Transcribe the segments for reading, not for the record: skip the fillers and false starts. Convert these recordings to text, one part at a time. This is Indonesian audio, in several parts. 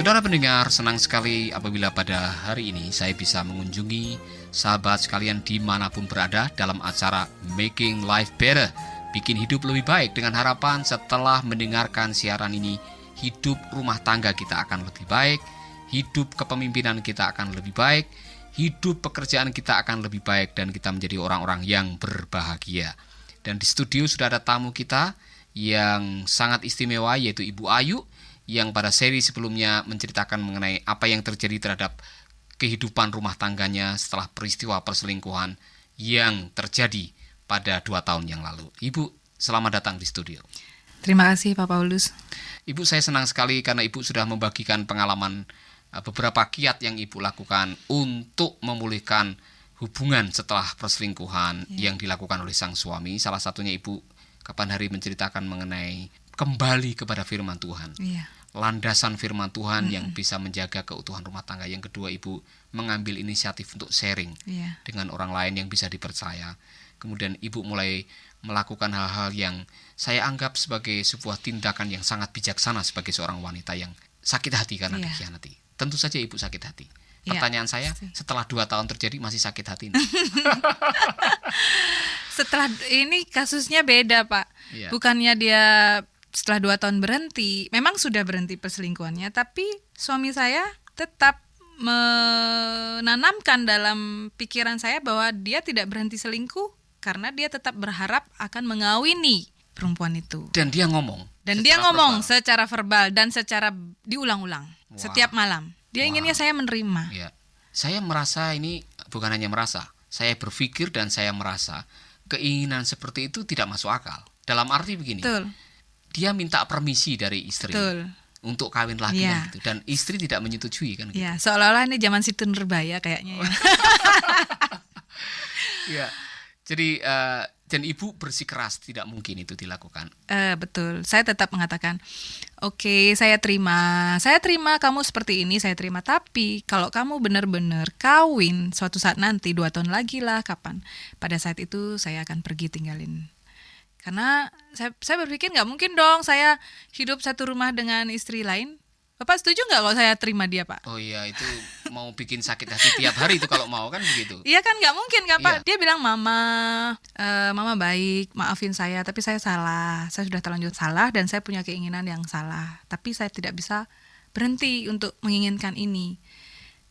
Saudara pendengar, senang sekali apabila pada hari ini saya bisa mengunjungi sahabat sekalian dimanapun berada dalam acara Making Life Better, bikin hidup lebih baik, dengan harapan setelah mendengarkan siaran ini, hidup rumah tangga kita akan lebih baik, hidup kepemimpinan kita akan lebih baik, hidup pekerjaan kita akan lebih baik, dan kita menjadi orang-orang yang berbahagia. Dan di studio sudah ada tamu kita yang sangat istimewa, yaitu Ibu Ayu, yang pada seri sebelumnya menceritakan mengenai apa yang terjadi terhadap kehidupan rumah tangganya setelah peristiwa perselingkuhan yang terjadi pada 2 tahun yang lalu. Ibu, selamat datang di studio. Terima kasih Pak Paulus. Ibu, saya senang sekali karena Ibu sudah membagikan pengalaman beberapa kiat yang Ibu lakukan untuk memulihkan hubungan setelah perselingkuhan yang dilakukan oleh sang suami. Salah satunya Ibu kapan hari menceritakan mengenai kembali kepada firman Tuhan. Landasan firman Tuhan yang bisa menjaga keutuhan rumah tangga. Yang kedua, Ibu mengambil inisiatif untuk sharing dengan orang lain yang bisa dipercaya. Kemudian Ibu mulai melakukan hal-hal yang saya anggap sebagai sebuah tindakan yang sangat bijaksana sebagai seorang wanita yang sakit hati karena dikhianati. Tentu saja Ibu sakit hati. Pertanyaan saya, setelah 2 tahun terjadi masih sakit hati? Setelah ini kasusnya beda, Pak. Bukannya dia setelah 2 tahun berhenti, memang sudah berhenti perselingkuhannya, tapi suami saya tetap menanamkan dalam pikiran saya bahwa dia tidak berhenti selingkuh karena dia tetap berharap akan mengawini perempuan itu. Dan dia ngomong secara verbal dan secara diulang-ulang setiap malam. Dia inginnya saya menerima. Saya merasa ini bukan hanya merasa, saya berpikir dan saya merasa keinginan seperti itu tidak masuk akal. Dalam arti begini. Betul. Dia minta permisi dari istri untuk kawin lagi kan, gitu. Dan istri tidak menyetujui kan gitu. Seolah-olah ini zaman Situ Nurbaya kayaknya. Jadi dan Ibu bersikeras tidak mungkin itu dilakukan. Betul. Saya tetap mengatakan, oke, saya terima kamu seperti ini, saya terima. Tapi kalau kamu benar-benar kawin suatu saat nanti, 2 tahun lagi lah, kapan? Pada saat itu saya akan pergi tinggalin. Karena saya berpikir nggak mungkin dong saya hidup satu rumah dengan istri lain. Bapak setuju nggak kalau saya terima dia, Pak? Oh iya, itu mau bikin sakit hati tiap hari itu kalau mau kan begitu. Iya kan, nggak mungkin kan, Pak? Dia bilang, mama baik, maafin saya, tapi saya salah. Saya sudah terlanjur salah dan saya punya keinginan yang salah. Tapi saya tidak bisa berhenti untuk menginginkan ini.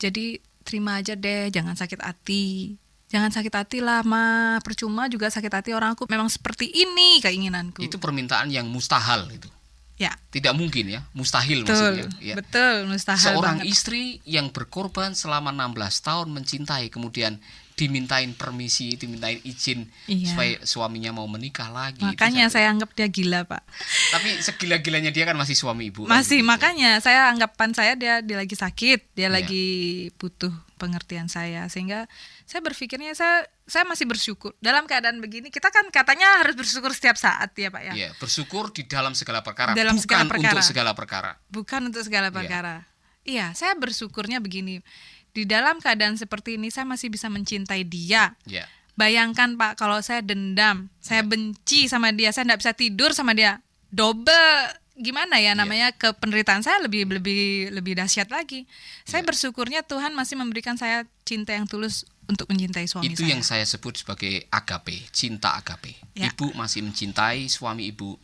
Jadi terima aja deh, jangan sakit hati. Jangan sakit hati lah, Ma. Percuma juga sakit hati orang, aku memang seperti ini keinginanku. Itu permintaan yang mustahil itu. Tidak mungkin ya, mustahil. Betul, maksudnya. Betul, mustahil. Seorang banget. Istri yang berkorban selama 16 tahun mencintai, kemudian dimintain permisi, dimintain izin supaya suaminya mau menikah lagi. Makanya saya anggap dia gila, Pak. Tapi segila-gilanya dia kan masih suami Ibu. Masih, kan, makanya saya anggapan saya dia lagi sakit, dia lagi butuh pengertian saya, sehingga saya berpikirnya saya masih bersyukur dalam keadaan begini. Kita kan katanya harus bersyukur setiap saat ya, Pak ya. Iya, bersyukur di dalam segala perkara, dalam bukan segala perkara. Untuk segala perkara. Bukan untuk segala perkara. Iya, saya bersyukurnya begini. Di dalam keadaan seperti ini saya masih bisa mencintai dia. Bayangkan, Pak, kalau saya dendam, saya benci sama dia, saya tidak bisa tidur sama dia, double gimana ya namanya, ke penderitaan saya lebih dahsyat lagi. Saya bersyukurnya Tuhan masih memberikan saya cinta yang tulus untuk mencintai suami itu saya. Yang saya sebut sebagai agape, cinta agape. Ibu masih mencintai suami Ibu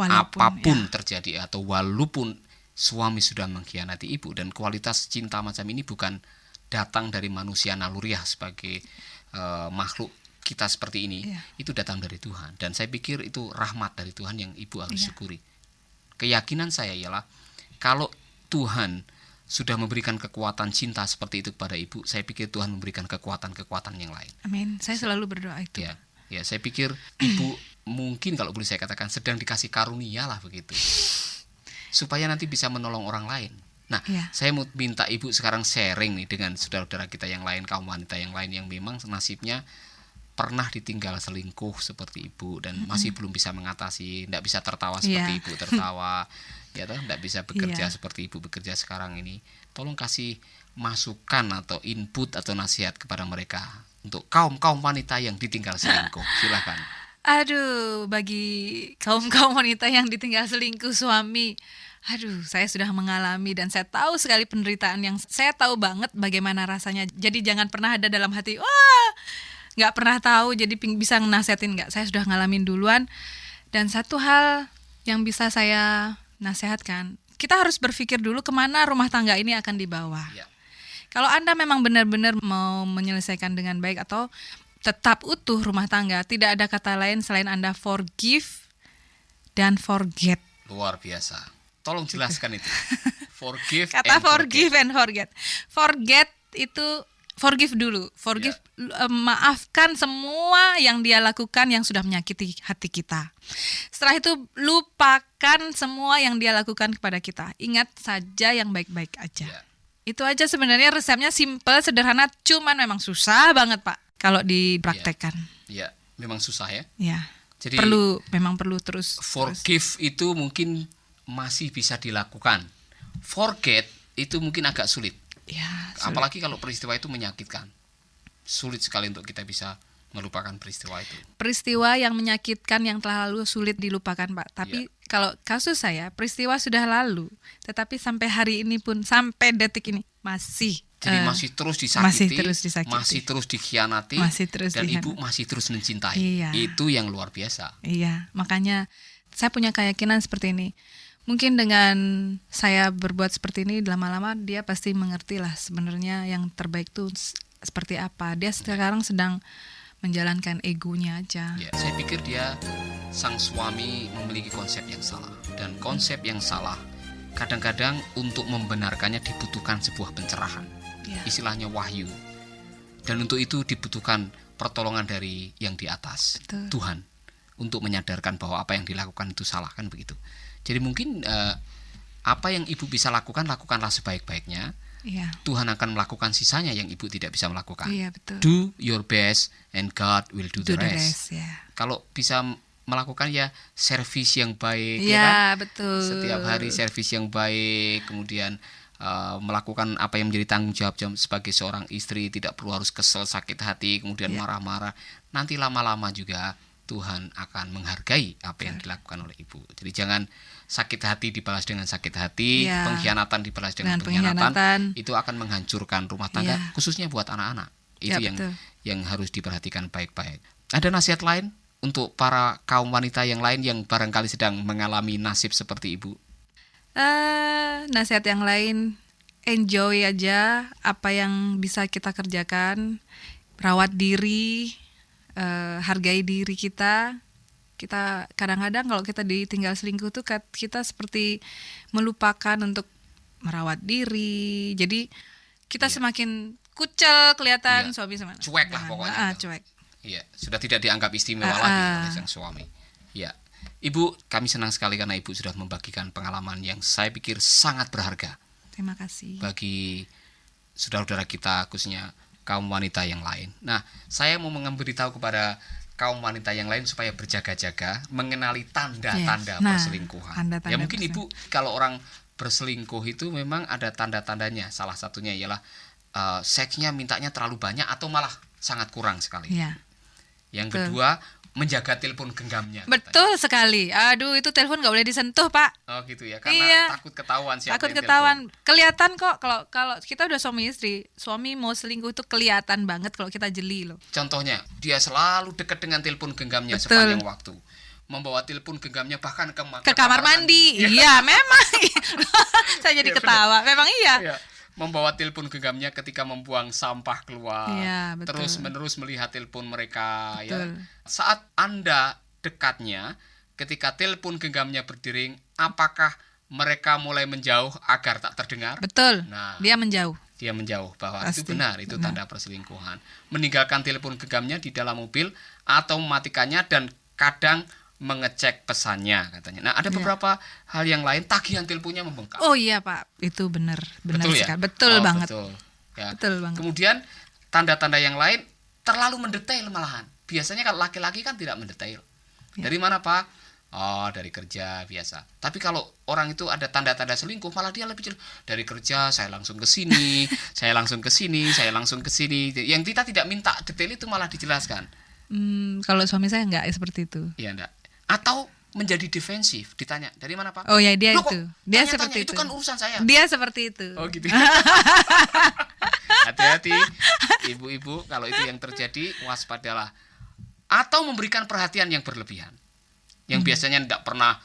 apapun terjadi, atau walaupun suami sudah mengkhianati Ibu. Dan kualitas cinta macam ini bukan datang dari manusia naluriah sebagai makhluk kita seperti ini. Itu datang dari Tuhan. Dan saya pikir itu rahmat dari Tuhan yang Ibu harus syukuri. Keyakinan saya ialah kalau Tuhan sudah memberikan kekuatan cinta seperti itu kepada Ibu, saya pikir Tuhan memberikan kekuatan-kekuatan yang lain. Amin. Saya selalu berdoa itu. Ya, saya pikir Ibu mungkin kalau boleh saya katakan sedang dikasih karunia lah begitu, supaya nanti bisa menolong orang lain. Nah, saya mau minta Ibu sekarang sharing nih dengan saudara-saudara kita yang lain, kaum wanita yang lain yang memang nasibnya pernah ditinggal selingkuh seperti Ibu dan masih belum bisa mengatasi, tidak bisa tertawa seperti Ibu tertawa, tidak bisa bekerja seperti Ibu bekerja sekarang ini. Tolong kasih masukan atau input atau nasihat kepada mereka untuk kaum wanita yang ditinggal selingkuh. Silakan. Aduh, bagi kaum wanita yang ditinggal selingkuh suami, Aduh, saya sudah mengalami dan saya tahu sekali penderitaan yang saya tahu banget bagaimana rasanya. Jadi jangan pernah ada dalam hati, wah, nggak pernah tahu jadi bisa nasihatin, nggak. Saya sudah ngalamin duluan. Dan satu hal yang bisa saya nasihatkan, kita harus berpikir dulu kemana rumah tangga ini akan dibawa. Ya. Kalau Anda memang benar-benar mau menyelesaikan dengan baik atau tetap utuh rumah tangga, tidak ada kata lain selain Anda forgive dan forget. Luar biasa. Tolong jelaskan itu. Forgive Kata and forgive forget. and forget. Forget itu forgive dulu. Forgive, maafkan semua yang dia lakukan yang sudah menyakiti hati kita. Setelah itu lupakan semua yang dia lakukan kepada kita. Ingat saja yang baik-baik aja. Ya. Itu aja sebenarnya resepnya simple, sederhana, cuman memang susah banget, Pak, kalau dipraktekkan. Ya, memang susah ya. Ya. Jadi memang perlu terus. Forgive itu mungkin masih bisa dilakukan. Forget itu mungkin agak sulit. Ya, Apalagi kalau peristiwa itu menyakitkan. Sulit sekali untuk kita bisa melupakan peristiwa itu. Peristiwa yang menyakitkan yang telah lalu sulit dilupakan, Pak. Tapi kalau kasus saya, peristiwa sudah lalu, tetapi sampai hari ini pun, sampai detik ini masih. Jadi masih terus disakiti, masih terus dikhianati, dan ibu masih terus mencintai. Iya. Itu yang luar biasa. Iya, makanya saya punya keyakinan seperti ini. Mungkin dengan saya berbuat seperti ini, lama-lama dia pasti mengerti lah sebenarnya yang terbaik itu seperti apa. Dia sekarang sedang menjalankan egonya aja. Ya, saya pikir dia, sang suami, memiliki konsep yang salah. Dan konsep yang salah kadang-kadang untuk membenarkannya dibutuhkan sebuah pencerahan. Ya. Istilahnya wahyu. Dan untuk itu dibutuhkan pertolongan dari yang di atas. Betul. Tuhan, untuk menyadarkan bahwa apa yang dilakukan itu salah, kan begitu. Jadi mungkin apa yang ibu bisa lakukan, lakukanlah sebaik-baiknya. Iya. Tuhan akan melakukan sisanya yang ibu tidak bisa melakukan. Iya, betul. Do your best and God will do the rest. Ya. Kalau bisa melakukan ya servis yang baik, ya kan? Betul. Setiap hari servis yang baik, kemudian melakukan apa yang menjadi tanggung jawab sebagai seorang istri, tidak perlu harus kesel, sakit hati, kemudian marah-marah. Nanti lama-lama juga Tuhan akan menghargai apa yang dilakukan oleh ibu. Jadi jangan sakit hati dibalas dengan sakit hati, pengkhianatan dibalas dengan pengkhianatan. Itu akan menghancurkan rumah tangga, khususnya buat anak-anak. Itu yang harus diperhatikan baik-baik. Ada nasihat lain untuk para kaum wanita yang lain yang barangkali sedang mengalami nasib seperti ibu? Nasihat yang lain, enjoy aja apa yang bisa kita kerjakan, rawat diri, hargai diri kita. Kita kadang-kadang kalau kita ditinggal selingkuh tuh kita seperti melupakan untuk merawat diri. Jadi kita semakin kucel kelihatan suami sama cuek lah pokoknya. Cuek. Iya, sudah tidak dianggap istimewa lagi oleh sang suami. Ya. Ibu, kami senang sekali karena ibu sudah membagikan pengalaman yang saya pikir sangat berharga. Terima kasih. Bagi saudara-saudara kita, khususnya kaum wanita yang lain. Nah, saya mau memberitahu kepada kaum wanita yang lain supaya berjaga-jaga, mengenali tanda-tanda perselingkuhan. Tanda-tanda ya mungkin ibu, kalau orang berselingkuh itu memang ada tanda-tandanya. Salah satunya ialah seksnya mintanya terlalu banyak atau malah sangat kurang sekali. Ya. Yang kedua, menjaga telepon genggamnya. Betul katanya. Sekali. Aduh, itu telepon nggak boleh disentuh, Pak. Oh gitu ya, karena takut ketahuan siapa takut yang ketahuan. telepon. Kelihatan kok kalau kita udah suami istri, suami mau selingkuh itu kelihatan banget kalau kita jeli loh. Contohnya, dia selalu dekat dengan telepon genggamnya sepanjang waktu. Membawa telepon genggamnya bahkan ke kamar mandi. Iya, memang. Saya jadi ketawa. Memang iya. Membawa telepon genggamnya ketika membuang sampah keluar. Iya, terus-menerus melihat telepon mereka. Ya. Saat Anda dekatnya, ketika telepon genggamnya berdering, apakah mereka mulai menjauh agar tak terdengar? Betul. Nah, dia menjauh bahwa pasti, itu benar, itu tanda perselingkuhan. Meninggalkan telepon genggamnya di dalam mobil atau mematikannya dan kadang mengecek pesannya katanya. Nah, ada beberapa hal yang lain, tagihan teleponnya membengkak. Oh iya, Pak, itu benar betul sekali. Ya? Betul banget. Betul. Ya. Betul banget. Kemudian tanda-tanda yang lain terlalu mendetail malahan. Biasanya kalau laki-laki kan tidak mendetail. Ya. Dari mana, Pak? Oh, dari kerja biasa. Tapi kalau orang itu ada tanda-tanda selingkuh, malah dia lebih dari kerja saya langsung ke sini, saya langsung ke sini, saya langsung ke sini. Yang kita tidak minta detail itu malah dijelaskan. Kalau suami saya enggak seperti itu. Iya, enggak. Atau menjadi defensif. Ditanya, dari mana Pak? Oh ya, dia Loh, itu. Dia tanya-tanya, seperti itu kan urusan saya. Dia seperti itu. Oh gitu. Hati-hati ibu-ibu, kalau itu yang terjadi, waspadalah. Atau memberikan perhatian yang berlebihan. Yang biasanya tidak pernah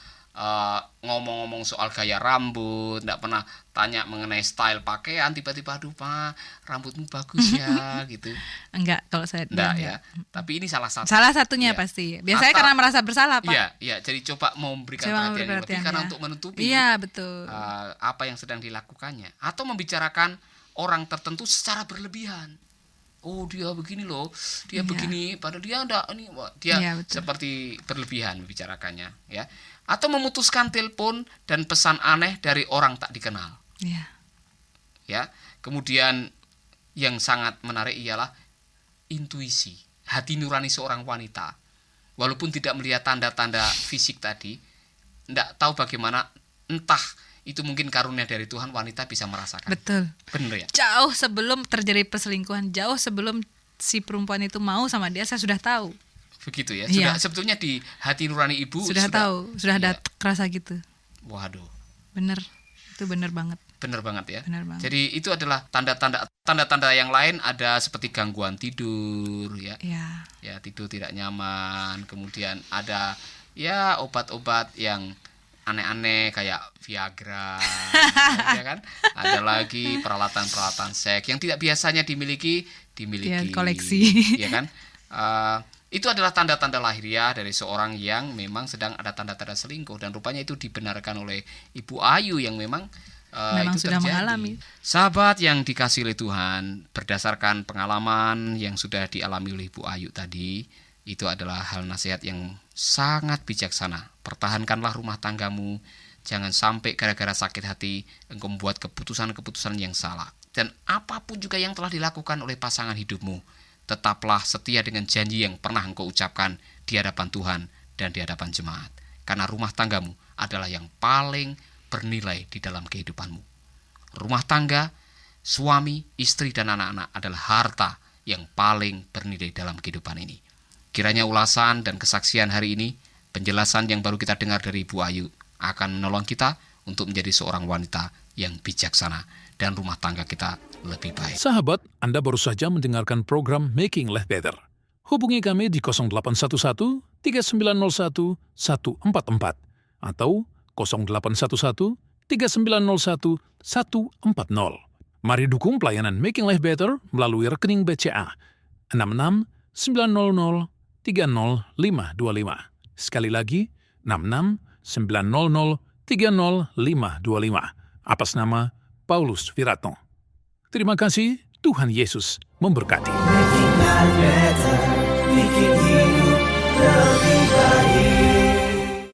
ngomong-ngomong soal gaya rambut, tidak pernah tanya mengenai style pakaian, tiba-tiba aduh Pak, rambutmu bagus ya gitu. Enggak, kalau saya enggak ya. Tapi ini salah satu. Salah satunya pasti. Biasanya karena merasa bersalah, Pak. Iya, jadi coba mau memberikan perhatian yang lebih karena untuk menutupi betul. Apa yang sedang dilakukannya, atau membicarakan orang tertentu secara berlebihan. Oh dia begini loh, dia begini, padahal dia enggak ini, dia seperti berlebihan membicarakannya, ya. Atau memutuskan telepon dan pesan aneh dari orang tak dikenal. Ya. Kemudian yang sangat menarik ialah intuisi, hati nurani seorang wanita. Walaupun tidak melihat tanda-tanda fisik tadi, tidak tahu bagaimana, entah itu mungkin karunia dari Tuhan, wanita bisa merasakan. Betul. Benar ya? Jauh sebelum terjadi perselingkuhan, jauh sebelum si perempuan itu mau sama dia, saya sudah tahu. Begitu ya. Sudah sebetulnya di hati nurani ibu sudah tahu, sudah ada kerasa gitu. Waduh. Bener. Itu bener banget. Bener banget ya. Bener banget. Jadi itu adalah tanda-tanda yang lain, ada seperti gangguan tidur ya. Ya, tidur tidak nyaman, kemudian ada ya obat-obat yang aneh-aneh kayak Viagra, ya kan? Ada lagi peralatan-peralatan seks yang tidak biasanya dimiliki, koleksi, ya kan? Itu adalah tanda-tanda lahiriah dari seorang yang memang sedang ada tanda-tanda selingkuh, dan rupanya itu dibenarkan oleh Ibu Ayu yang memang itu sudah terjadi. mengalami. Sahabat yang dikasihi oleh Tuhan, berdasarkan pengalaman yang sudah dialami oleh Ibu Ayu tadi, itu adalah hal nasihat yang sangat bijaksana. Pertahankanlah rumah tanggamu, jangan sampai gara-gara sakit hati engkau membuat keputusan-keputusan yang salah. Dan apapun juga yang telah dilakukan oleh pasangan hidupmu, tetaplah setia dengan janji yang pernah engkau ucapkan di hadapan Tuhan dan di hadapan jemaat. Karena rumah tanggamu adalah yang paling bernilai di dalam kehidupanmu. Rumah tangga, suami, istri, dan anak-anak adalah harta yang paling bernilai dalam kehidupan ini. Kiranya ulasan dan kesaksian hari ini, penjelasan yang baru kita dengar dari Ibu Ayu, akan menolong kita untuk menjadi seorang wanita yang bijaksana dan rumah tangga kita lebih baik. Sahabat, Anda baru saja mendengarkan program Making Life Better. Hubungi kami di 0811 3901 144 atau 0811 3901 140. Mari dukung pelayanan Making Life Better melalui rekening BCA 66 900 30525. Sekali lagi, 66 900 30525. Atas nama Paulus Wiratno. Terima kasih, Tuhan Yesus memberkati.